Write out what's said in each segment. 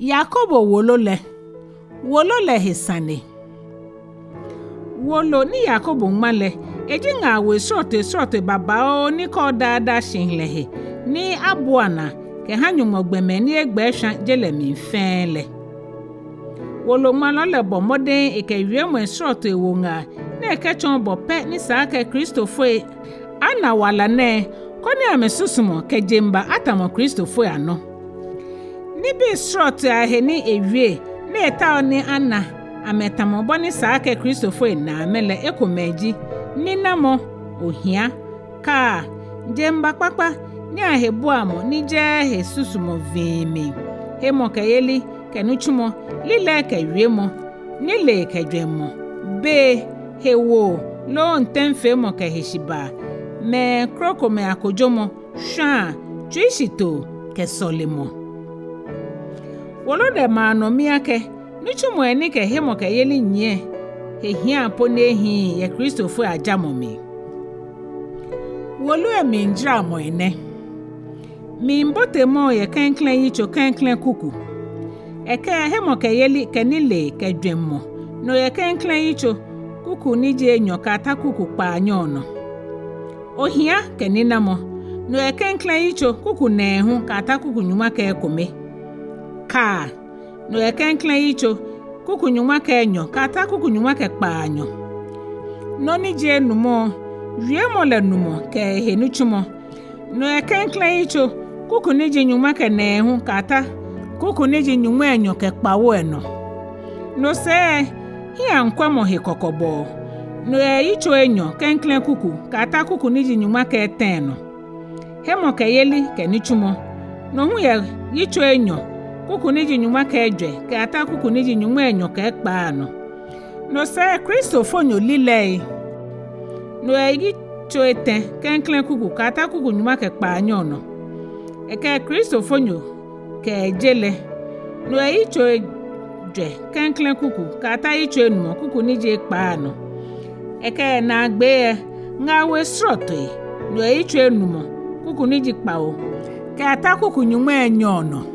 Yakobo wolo le he Sane. Wolo ni Yakobo ngmale eji nga we sote baba o ni ko dada shinle he ni abuana ke hanyumo gbeme ni egbe hwan jele mi fenle. Wolo malo le bo moden e ke wiemo sote wo nga na ke chon bo pe ni sa ke Kristofo ana wala ne koni amesusumo ke jemba atamo Kristofo ano. Ni bi sote ahe ni ewie na eta ni ana ametamo boni sa ke Kristofo na mele ekomeji ni namo ohia ka jemba papa ni ahebu amo ni je he susumo vimi he mo kayeli kenuchumo lile ke wiemo ni le ke dwemo be he wo lo ntemfe mo ke hishiba me kroko me akojomo sha twishito ke solimo wolo de mano miake nichumo eni ke he mo ke yeli nye he hia po nehi ye Kristofo ajamomi wolo e minjra mo ene mi mbote mo ye Klɛŋklɛŋ Yitso Klɛŋklɛŋ kuku eke he mo ke yeli ke nile ke dwemo no ye Klɛŋklɛŋ Yitso kuku ni je Enyɔ kata kuku pa anyono ohia ke ninamo no ye Klɛŋklɛŋ Yitso kuku nehu kata kuku nyuma ke kome ka no ye Klɛŋklɛŋ Yitso kuku nyuma ke Enyɔ kata kuku nyuma ke pa anyo no ni je Enumɔ wiemo le Enumɔ ke henuchumo no ye Klɛŋklɛŋ Yitso kuku ni je nyuma ke nehu kata kuku ni je nyuma Enyɔ ke pawo eno no se hia nkwamo he kokobo no ye Yitso Enyɔ Klɛŋklɛŋ kuku kata kuku ni je nyuma ke teno he mo ke yeli ke nichumo no hu ye Yitso Enyɔ kuku ni je nyuma ke Ejwɛ kata kuku ni je nyuma Enyɔ ke pa no no se Kristofo nyo lile no ye Yitso Etɛ Klɛŋklɛŋ kuku kata kuku nyuma ke pa anyono eke Kristofo nyo ke jele no ye Yitso Ejwɛ Klɛŋklɛŋ kuku kata Yitso Enumɔ kuku ni je pa no eke na gbe nga we srote no ye Yitso Enumɔ kuku ni je pa o kata kuku nyuma Enyono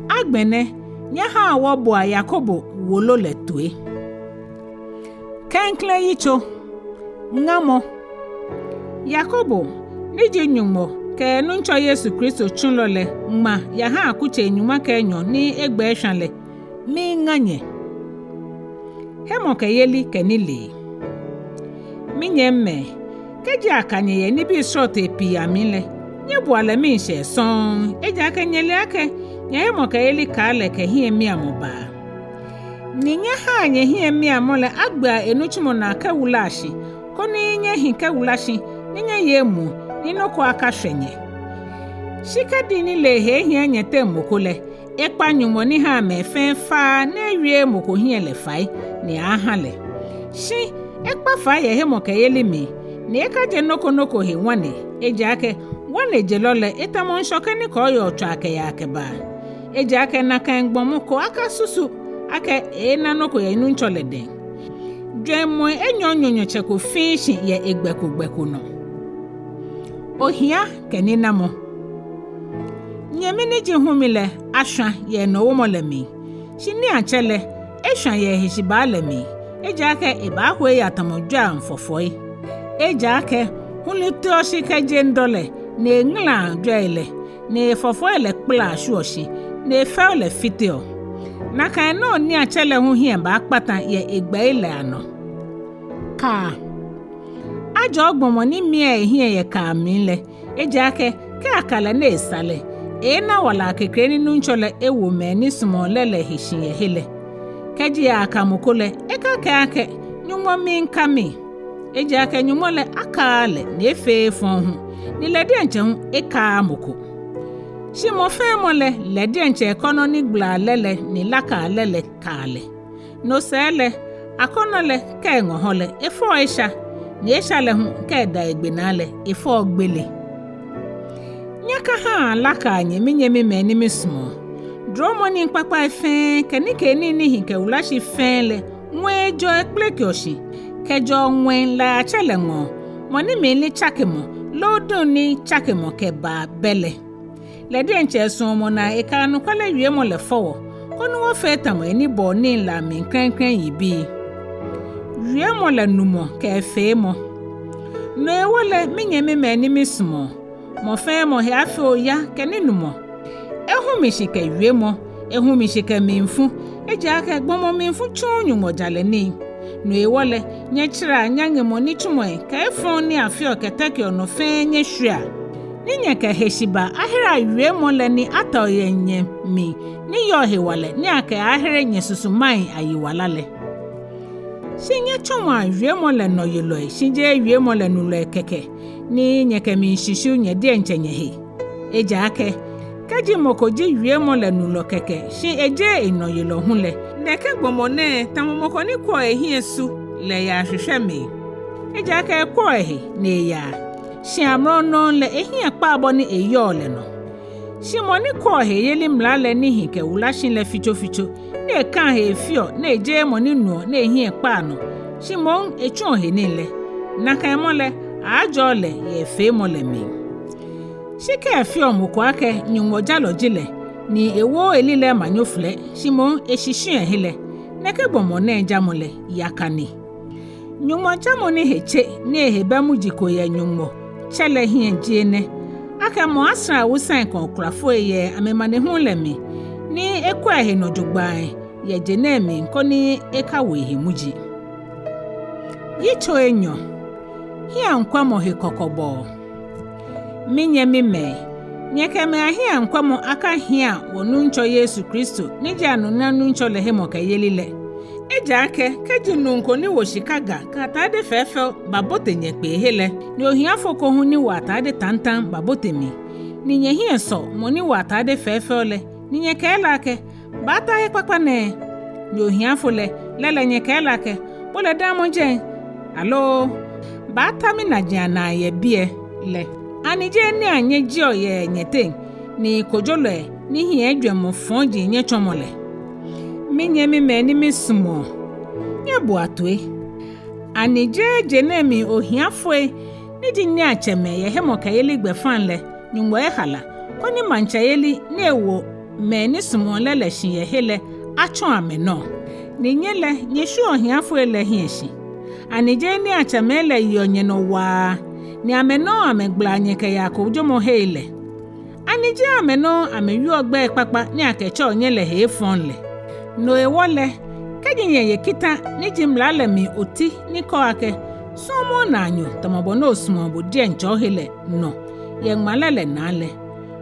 agbene nya ha wo bo Yakobo wolo le toe Klɛŋklɛŋ Yitso ngamo Yakobo ni je nyumo ke nuncho Yesu Kristo chunlole ma ya ha akuche nyuma ke Enyɔ ni egbe hwanle mi nganye he mo ke yeli ke nile mi nyemme keji akanye ye ni bi short epi amile nye boale mi she son eja ke nyele ake nye he mo ke yeli kale ke hie mi amoba ni nye ha nye hie mi amole agba enuchumo na ka wulashi koni nye hi ka wulashi nye yemu ni noko aka hwenye shika dini le he hie nyete mokole ekpa nyumo ni ha me fa na ewie moko hie le fai ni ahale shi ekpa fa ye he mo ke yeli mi ni eka je noko he wane eja ake wane je lole etamon shoke ni ko yo twa ake ya ake ba eja ake na kan gbomo ko aka susu ake na noko ye nu nchole den dwemo Enyɔ cheko fishi ye egbeku no ohia ke ninamo nyeme ni je humile ahwa ye no wo molemi shini achele ehwa ye hishiba lemi eja ake eba Ahwoi atamodwa mfofoi eja ake hulito shika je ndole ne ngla dwele ne fofoi le kpla shuoshi ne fele fitio na kan no ni achele hu hie ba akpata ye egbe ile ano ka ajo ogbomo ni mie hie ye ka minle eja ake ke akala na esale na wala kekere ni nunchole ewo me ni sumo lele hishiye hele keji ya akamukole eka ake nyumo minkami eja ake nyumole akale na efe fonhu ni ledi enche hu eka amuko shimo fe mole ledi enche kono ni gla lele ni laka lele kale no sele akonole ke ngohole efo isha ni eshale hu ke da egbenale efo gbele nyaka ha laka nyemi meni mismo dromo ni papa efe kenike ni hinke ulashi fenle nwejo ekplekioshi kejo nwen la chalengo moni meli chakemo lodun ni chakemo ke ba bele le de ncheso mo na eka no kwala wie mo le fowo kono wo fe tam ani bo ni la min krankran yi bi wie mo le numo ka fe mo no e wole menye me mani mismo mo fe mo he afi oya ke ni numo ehu mi shika wie mo ehu mi shika minfu eja aka gbomo minfu chunyu mo jale ni no e wole nye chira nyange mo ni chumo ka efon ni afi oketake ono fe nye hwia ninya ka heshiba ahira wie mo le ni atoye nye mi ni yo he wale ni aka ahire nye susuman ayiwala le Shinye choma wie mo le no yelo shinje wie mo le nulo keke ni nyeke mi shishu nye de nchenye he eja ake kaji mokoji wie mo le nulo keke shi eje ino yelo hunle neke gbomo ne tamomoko ni kwa ehi esu le ya hwehwe mi eja ake kwa ehi ne ya shi amro no le ehi akpa abo ni eyo le no shi mo ni kwa ehi yeli mla le ni hike wula shin le ficho ne kan he fio na eje mo ni nuo na ehi ekpa no shimon echun he nile na kan mo le ajo le ye fe mo le mi shike fio mo ko ake nyumo jalo jile ni ewo elile manyofle shimon eshishu ehile na ke bomo na eja mo le yakani nyumo jamo ni heche na eheba mu jiko ya nyumo chele hi ejiene aka mo asra wusan kon krafo ye amema ne hu le mi ni ekwa he no jogban ye jenemi nkoni ekawe he muji Yitso Enyɔ hia nkwa mo he kokobo minye mime nyeke me ahia nkwa mo aka hia wonu ncho Yesu Kristo ni janu nanu ncho le he mo ka yelile eja ake keji nunko ni wo shikaga ka ta de fefe babote nye pe hele ni ohia foko hu ni wa ta de tantan babote mi ni nye hia so mo ni wa ta de fefe ole ni nye ka elake bata he kwakwa ne ni ohia fole lele nye ka elake bole damo je alo bata mi na jana ye bie le anije ni anye ji oye nyete ni kojolo ni hi Ejwɛ mo fonji nye chomole minye mi meni mismo nye buatwe anije jenemi ohiafwe ni di ni acheme ye hemo kayeli gbefanle nyumbo e hala koni manchayeli ni ewo meni sumo lele shin ye hele achon ameno ni nyele nyeshu ohiafwe le hieshi anije ni acheme le yonye no wa ni ameno amegbla nyeke yakọ jomo hele anije ameno ameyu ogbe papa ni akeche onyele he fonle no ewole kajinye yekita ni jimla le mi oti ni ko ake somo na anyo tomobo no sumo bo die ncho hele no ye ngmalele na le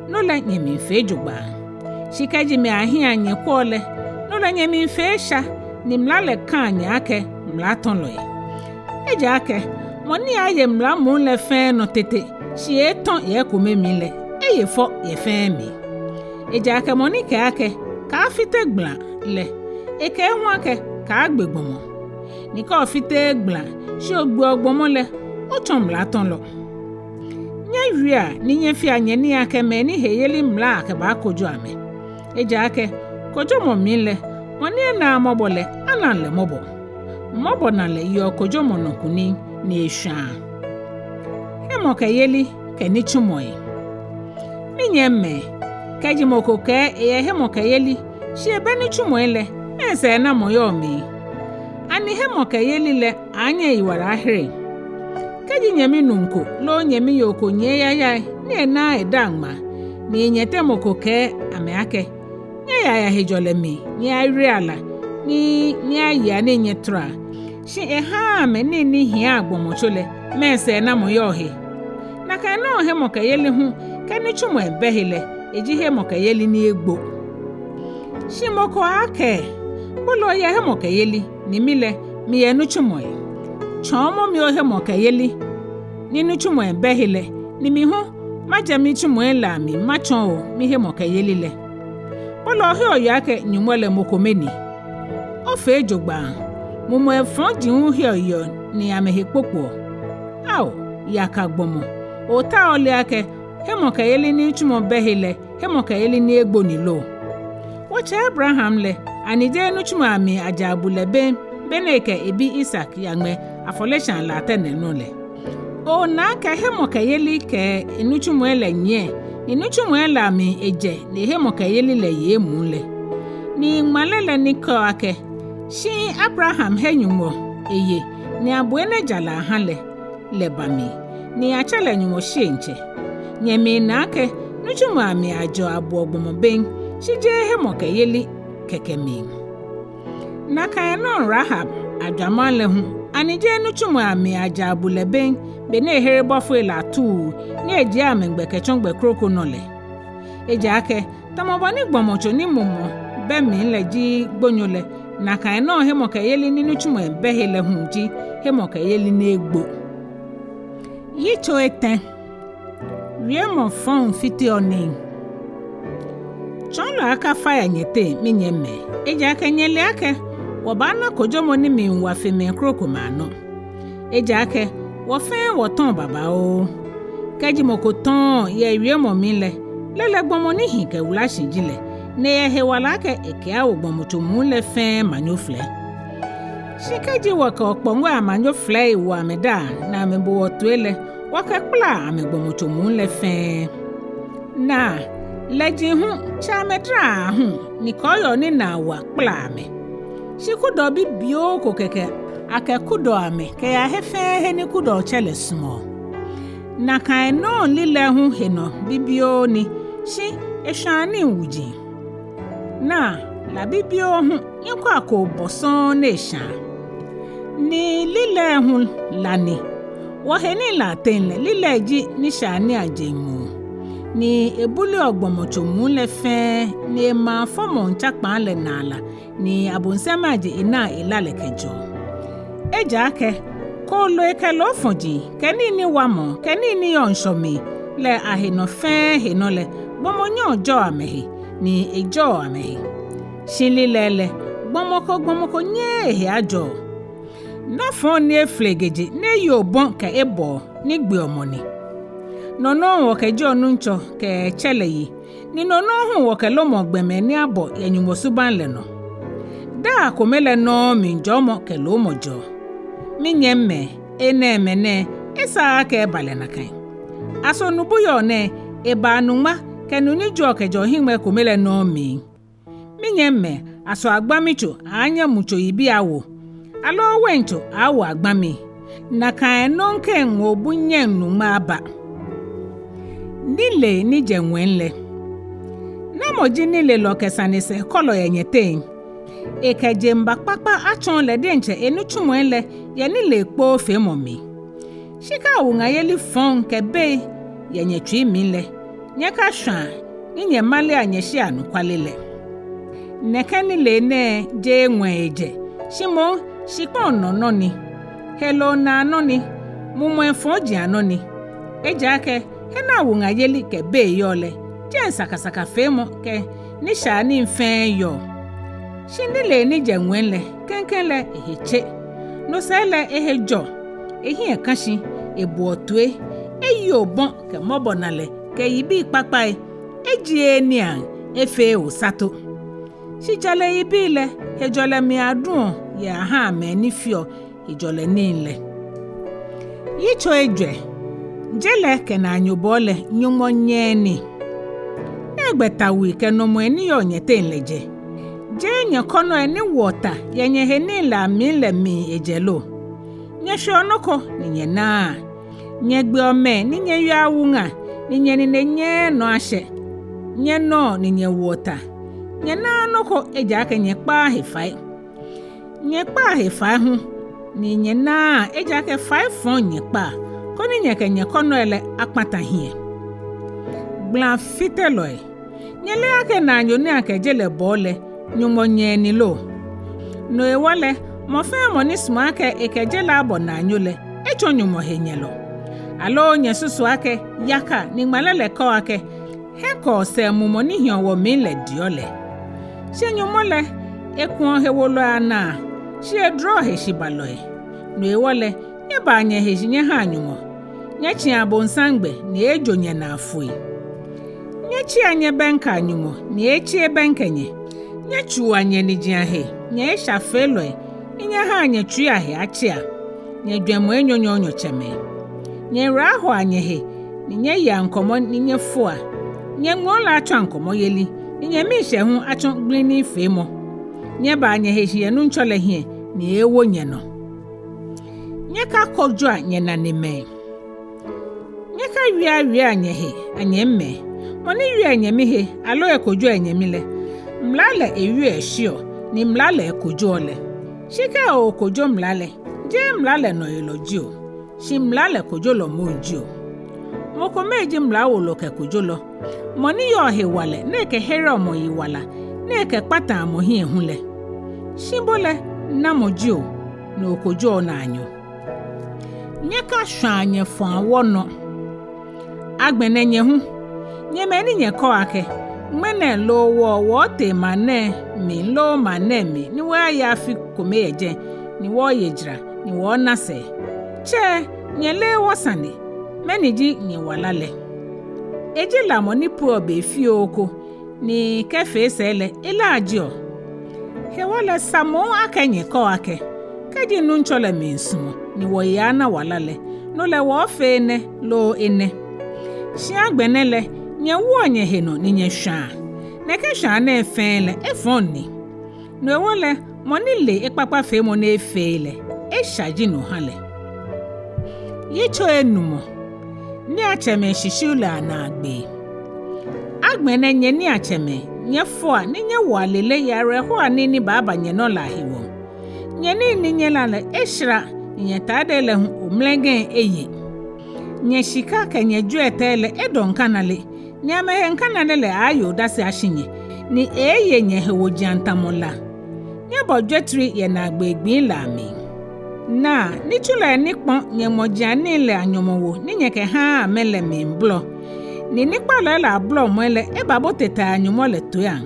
no le nyemi fe jugba shikaji mi ahia nye kwole no le nyemi fe sha ni mlale kanya ake mlaton lo ye eja ake moni aye mla mo le fe no tete shi eton ye ko memi le eye fo ye fe mi eja ake moni ke ake ka fite gbla le eke hu ake ka agbegbomo ni ka fite gbla shi ogbo ogbomo le o chon mla ton lo nye wia ni nye fi anye ni ake me ni heyeli mla ake ba kojo ame eja ake kojo mo mi le moni na mobole anan le mobo na le yo kojo mo no kuni ni esha hemo kayeli ke ni chumoy minye me kaji moko ke ye hemo kayeli shi ebe ni chumoy le ese na moyo mi ani hemo kayeli le anya iwara ahire kaji nyemi nunko lo nyemi yoko nye ya ni na edangma ni nyete moko ke ame ake nye ya hejole mi ni ari ala ni aya ni nyetra shi eha me ni hia agbomochole mense na moyo he na ka no he mo kayeli hu ka ni chumo ebehile eji he mo kayeli ni egbo shi moko ake bolo ya he mo kayeli ni mile mi enu chumo e chomo mi o he mo kayeli ni nu chumo ebehile ni mi hu maja mi chumo ela mi machon o mi he mo kayeli le bolo he oyo ake nyumole mokomeni o fe jogba mumo efon jiun he oyo ni amehe popo aw yaka gbomo o ta ole ake hemo kayeli ni chumo behile hemo kayeli ni egbo ni lo woche Abraham le anije nu chumo ami ajabule beneke ebi Isaac yangme afoleshan la tene no le o na ka hemo kayeli ke enu chumo ele nye ni nuchumwela mi eje ni hemo kayeli le ye mule ni malele ni ko ake shi Abraham henyumo eye ni abuene jala hale lebami ni achale nyumo shenche nyeme na ake nuchumwa mi ajo abuogbomo ben shije hemo kayeli kekemi na kayanon Rahab adwamale hu anije nuchumwa mi aja abuleben bene here bofwe la tu ni eji amengbe kechongbe kroko nole eji ake tamobani gbomocho ni mumo be mi leji gbonyole na kayanon hemo kayeli ni nuchumwa behele hunji hemo kayeli na egbo Yitso Etɛ wiemo fon fiti oni chonlo aka fire nyete minyeme eji ake nyele ake wobana kojomo ni mi wa feme kroko mano eji ake wo fe wo ton baba o keji moko ton ye wiemo mi lele gbomo ni hike wula shinjile ne ye he wala ke eke awo gbomo to mu le fe manofle shikeji wo ka okpongo amanofle iwo ameda na mebo otuele waka kpla amegbomo to mu le fe na leji hu chamedra hu ni koyo ni na wa kpla ame shikudo bi bio ko keke ake kudo ame ke ya hefe he ni kudo chele sumo na kai no lile hu heno bibio ni shi eshani wuji na la bibio hu yekwa ko boson na esha ni lile hu lani wo he ni la tenle lile ji ni shani ajemu ni ebuli ogbomocho mu le fe ni ma fomo nchakpa le nala ni abonsemaje ina ilale kejo eja ake ko lo eke lo fonji keni ni wamo keni ni yonshomi le ahino fe hinole bomonyo jo amehi ni ejo amehi shililele gbomoko nye ehi ajo na fon ni eflegeje ne yobon ka ebo ni gbe omoni nono wo kejo nuncho ke cheleyi ni nono hu wo ke lomo gbeme ni abo yenyumosuban le no da komele no minjomo ke lomojo minyemme enemene isa ke balena kan aso nubuyo ne ebanuma ke nuni jo ke jo hinme komele no mi minyemme aso agbamicho anya mucho ibi awo alo wento awo agbami na kan nonke nwobunye numa aba nile ni jenwenle na moji nile lo kesanise kolo yenyete ekeje mba papa achon le denche enuchumwenle ye nile kpo fe momi shika wunga yeli fon kebe yenye twi mile nyeka hwa ninye male anyeshi anu kwalele neke nile ne je nweje shimo shikpo no ni hello na no ni mumwe foji ano ni eja ake hena wunga yeli kebe yole je sakasaka femo ke ni shani mfen yo shindile ni jenwenle kenkenle eheche no sele ehejo ehi ekashi ebu otue eyi obon ke mobonale ke yibi papai eji eni an efe osato shijale ibile hejole mi adun ya ha me ni fio ijole ninle Yitso Ejwɛ jele ke na anyobole nyumo nyeni egbetawi ke no mo eni yo nyete nleje je nyakono eni wota yenye heni la mi ejelo nye shonoko ninye na nye gbe ome ninye yawunga ninye ninye no ashe nye no ninye wota nye na noko eja ke nye pa hefai hu ninye na eja ke 5 fon nye pa koni nye ke nye kono ele akpata hie blan fiteloy nyele ake na anyoni ake jele bole nyumo nyeni lo no ewale mo fe mo ni sma ake ekejele abo na anyole echo nyumo henyelo alo nye susu ake yaka ni malele ko ake heko se mumo ni hion wo mi le diole she nyumo le ekun hewolo ana she draw he shibaloy no ewale nye ba anye he nye ha nyumo nye chi abonsangbe ni ejo nye na Ahwoi nye chi anye benka nyumo ni echi ebenkenye nye chuwa nye nijiahe nye esha feloe nye ha nye chuyahe achia nye dwemo enyonyo cheme nye raho anyehe ni nye ya nkomo ni nye fua nye ngola atwanko moyeli nye mi hye ho atwo glini femo nye ba nye hehie no nchole hie ne ewo nye no nye ka kojo a nye na ne me nye ka wia nye he anye me moni wia nye mi he alo e kojo anye mi le mlale ewi ehio ni mlale kojo ole shika o kojo mlale je mlale no elojio shi mlale kojo lo monjio moko meji mla wolo ke kojo lo moni yo he wale na ke here omo yi wala na ke pata amo hi ehunle shimbole na mojio na okojo na anyo nye ka hwanye fon awono agbene nye hu nye meni nye ko ake mene lo wo te mane mi lo mane mi ni wa ya fi kome eje ni wo yejira ni wo nase che nye le wo Sane meni ji nye walale eji la moni pu be fi oko ni kefe sele ilajio he wala samo akenye ko ake kaji nu nchole mensumo ni wo ya na walale no le wo fe ne lo ene shi agbenele nye wo nye he no ni nye hwa ne ke hwa na efele efonni no ewole moni le ipapa fe mo na efele e shaji no hale Yitso Enumɔ ni acheme shishula na agbe agbene nye ni acheme nye foa ni nye walele yare ho ani ni baba nye no lahiwo nye ni nye lale eshra nye tadele hu omlenge eye nye shika ke nye Ejwɛ Etɛ edon kanale ni amehe kanale le ayo dasi ashinye ni eye nye hewo jantamola nye bodwetri ye na agbe gbin lami na ni chule ni pon nye mojani le anyomowo ni nye ke ha amele mi mblo ni nikpa le la blo mole e babo teta anyomo le to ya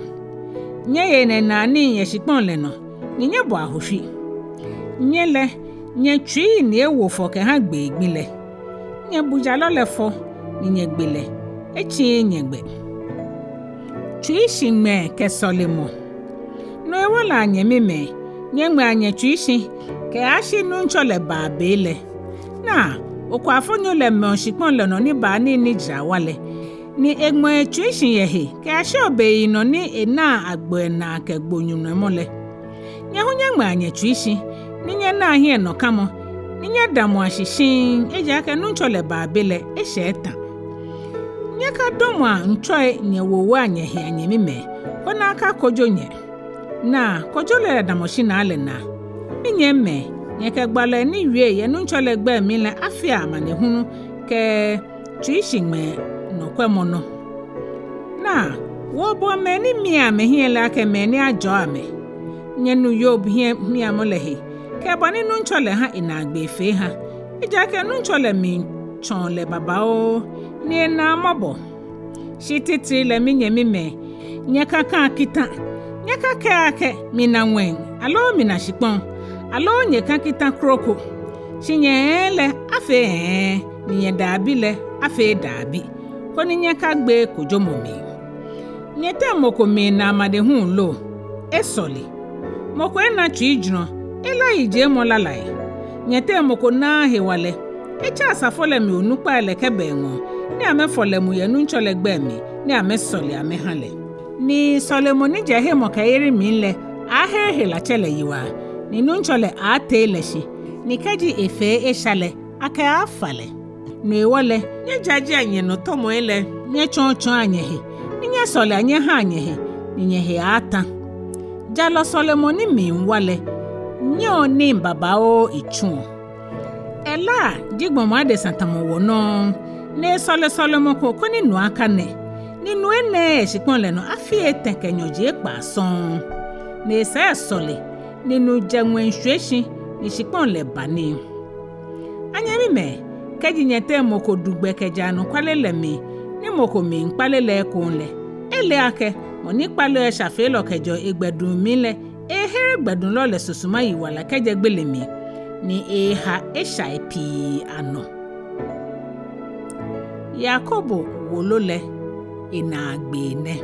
nye ye ne na ni ye shipon le no ni nye bo ahwoi nye le nye twi ni ewo fo ke ha gbe egbin le nye buja lo le fo ni nye gbele echi nye gbe twi shime ke solemo no e wala nye meme nye mwe anye twi shi ke ashi nu nchole ba bele na okwa afonyo le me shipon le no ni ba ni jira wale ni egmo etuition ye he ke ashi obeyi no ni ena agbo na ke gbonyun mole nye hunye mwe anye tuishi ni nye na ahie no kamo ni nye damu ashishin eja ke nu nchole ba bele esheta nye ka domu a nchoe nye wowo anye he anye mime kona aka kojo nye na kojo le damoshi na ale na minye me nye ke gbale ni wie ye nu nchole gbe mi le afia mane hunu ke tuishi me no kwemono na wo bo me ni mi ame hiela ke me ni ajo ame nye nu yob hie mi amolehi ke bani nu nchole ha inagbe fe ha ija ke nu nchole mi chonle baba o ni na mabo shititri le mi nye mi me nye kaka kita nye kaka ake mi na wen alo mi na shipon alo nye kakita kroko shinye le afe ni nye dabi le afe dabi koni nye kagbe kojo momi nye te moko mi na amade hun lo esoli moko ena twi juno ela ije mo lalai nye te moko na hewale echa asafole mi onukpa eleke benwo ni ame fole mu ye nu nchole gbe mi ni ame soli ame hale ni sole mo ni je he mo kayiri mi le ahe la chele yiwa ni nu nchole ate leshi ni kaji efe eshale aka afale no ewole nye jaji anye no tomo ele nye chonchon anye he nye sole anye ha anye he nye he ata jalo sole mo ni mi nwale nye oni baba o ichun ela jigbo mo ade santamo wo no ne sole mo ko ni nu aka ne ni nu ene shipon le no afie tenkenyoje pa son ne se sole ni nu janwen hweshi ni shipon le bani anya mi me keji nyete moko dugbe keja no kwalele mi ni moko mi npalele kunle ele ake oni pale shafe lo kejo egbedun mi le ehere gbedun lo le susuma yi wala keje gbele mi ni eha esha epi ano Yakobo Wolo le ina agbe ne